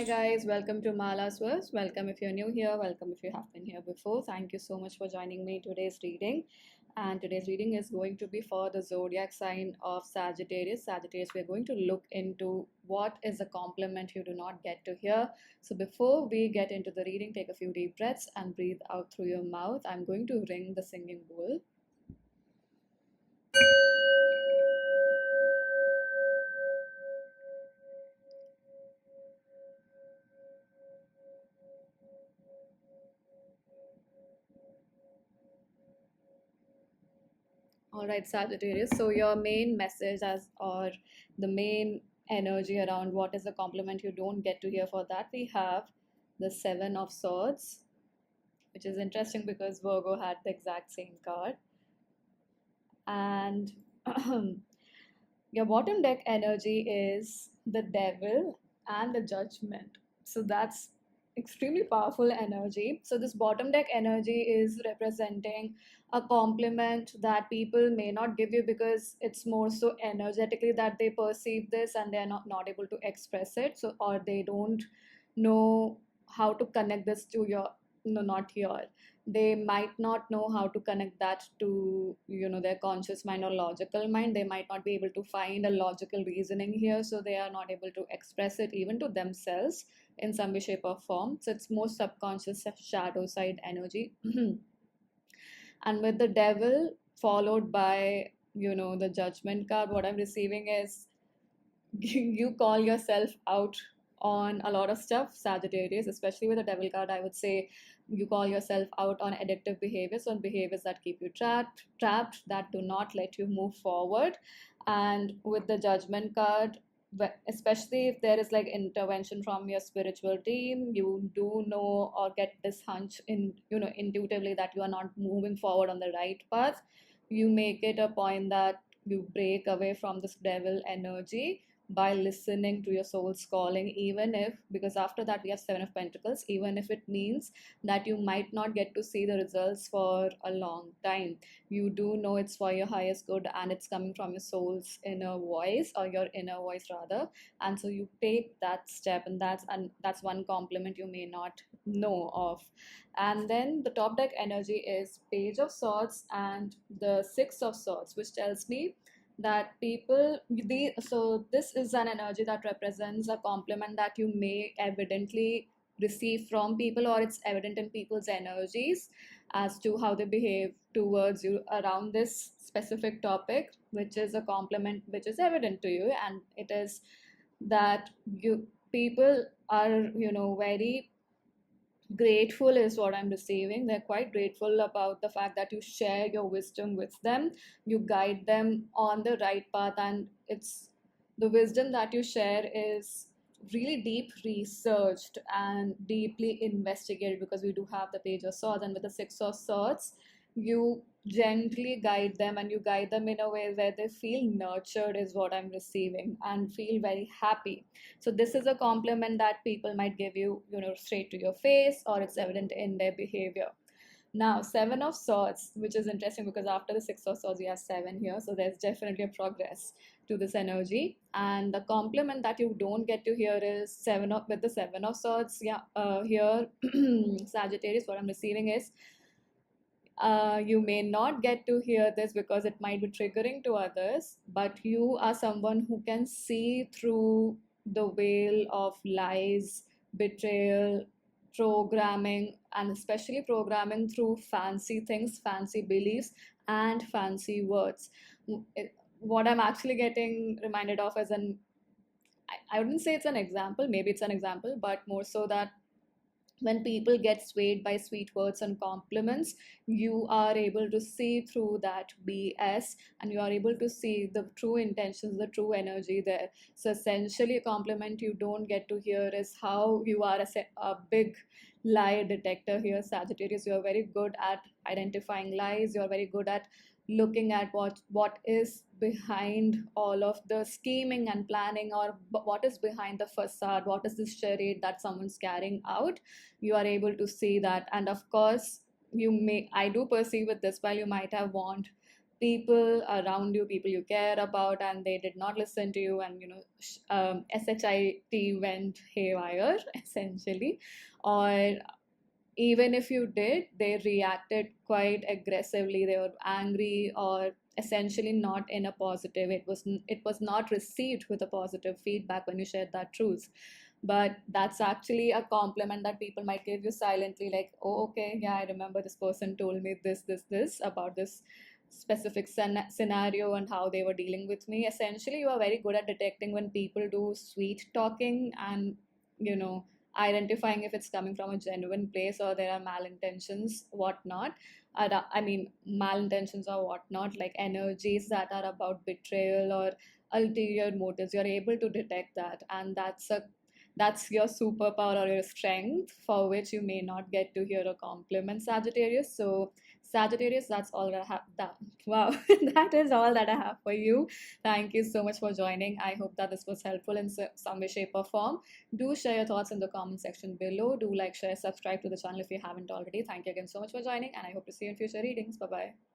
Hi guys, welcome to Mala's Verse. Welcome if you're new here, welcome if you have been here before. Thank you so much for joining me today's reading. And today's reading is going to be for the zodiac sign of Sagittarius. Sagittarius, we're going to look into what is a compliment you do not get to hear. So before we get into the reading, take a few deep breaths and breathe out through your mouth. I'm going to ring the singing bowl. All right, Sagittarius. So your main message or the main energy around what is a compliment you don't get to hear, for that we have the Seven of Swords, which is interesting because Virgo had the exact same card. And your bottom deck energy is the Devil and the Judgment. So that's extremely powerful energy. So this bottom deck energy is representing a compliment that people may not give you because it's more so energetically that they perceive this and they're not able to express it. So or they don't know how to connect this to your no not here. They might not know how to connect that to their conscious mind or logical mind. They might not be able to find a logical reasoning here, so they are not able to express it even to themselves in some way, shape or form. So it's more subconscious shadow side energy. And with the Devil followed by the Judgment card, what I'm receiving is you call yourself out on a lot of stuff, Sagittarius, especially with the Devil card. I would say you call yourself out on addictive behaviors, on behaviors that keep you trapped, that do not let you move forward. And with the Judgment card, especially if there is like intervention from your spiritual team, you do know or get this hunch in intuitively that you are not moving forward on the right path. You make it a point that you break away from this devil energy by listening to your soul's calling, even if, because after that we have Seven of Pentacles, even if it means that you might not get to see the results for a long time, you do know it's for your highest good and it's coming from your soul's inner voice, or your inner voice rather. And so you take that step, and that's one compliment you may not know of. And then the top deck energy is Page of Swords and the Six of Swords, which tells me that so this is an energy that represents a compliment that you may evidently receive from people, or it's evident in people's energies as to how they behave towards you around this specific topic, which is a compliment which is evident to you. And it is that you people are very grateful is what I'm receiving. They're quite grateful about the fact that you share your wisdom with them, you guide them on the right path, and it's the wisdom that you share is really deep researched and deeply investigated, because we do have the Page of Swords, and with the Six of Swords you gently guide them, and you guide them in a way where they feel nurtured is what I'm receiving, and feel very happy. So this is a compliment that people might give you straight to your face, or it's evident in their behavior. Now, Seven of Swords, which is interesting because after the Six of Swords we have seven here, so there's definitely a progress to this energy. And the compliment that you don't get to hear is with the Seven of Swords. Yeah, here Sagittarius, what I'm receiving is you may not get to hear this because it might be triggering to others, but you are someone who can see through the veil of lies, betrayal, programming, and especially programming through fancy things, fancy beliefs, and fancy words. What I'm actually getting reminded of as I wouldn't say it's an example, maybe it's an example, but more so that when people get swayed by sweet words and compliments, you are able to see through that BS, and you are able to see the true intentions, the true energy there. So essentially, a compliment you don't get to hear is how you are a big lie detector here, Sagittarius. You're very good at identifying lies. You're very good at looking at what is behind all of the scheming and planning, or what is behind the facade, what is this charade that someone's carrying out. You are able to see that. And of course, I do perceive with this, while you might have want people around you, people you care about, and they did not listen to you, and shit went haywire essentially. Or even if you did, they reacted quite aggressively. They were angry, or essentially not in a positive. It was not received with a positive feedback when you shared that truth. But that's actually a compliment that people might give you silently, like, oh, okay, yeah, I remember this person told me this about this specific scenario and how they were dealing with me. Essentially, you are very good at detecting when people do sweet talking, and you know identifying if it's coming from a genuine place or there are malintentions, whatnot. I mean, malintentions or whatnot, like energies that are about betrayal or ulterior motives. You're able to detect that, and that's your superpower or your strength, for which you may not get to hear a compliment, Sagittarius. So, Sagittarius, that's all that I have. Wow, that is all that I have for you. Thank you so much for joining. I hope that this was helpful in some way, shape, or form. Do share your thoughts in the comment section below. Do like, share, subscribe to the channel if you haven't already. Thank you again so much for joining, and I hope to see you in future readings. Bye bye.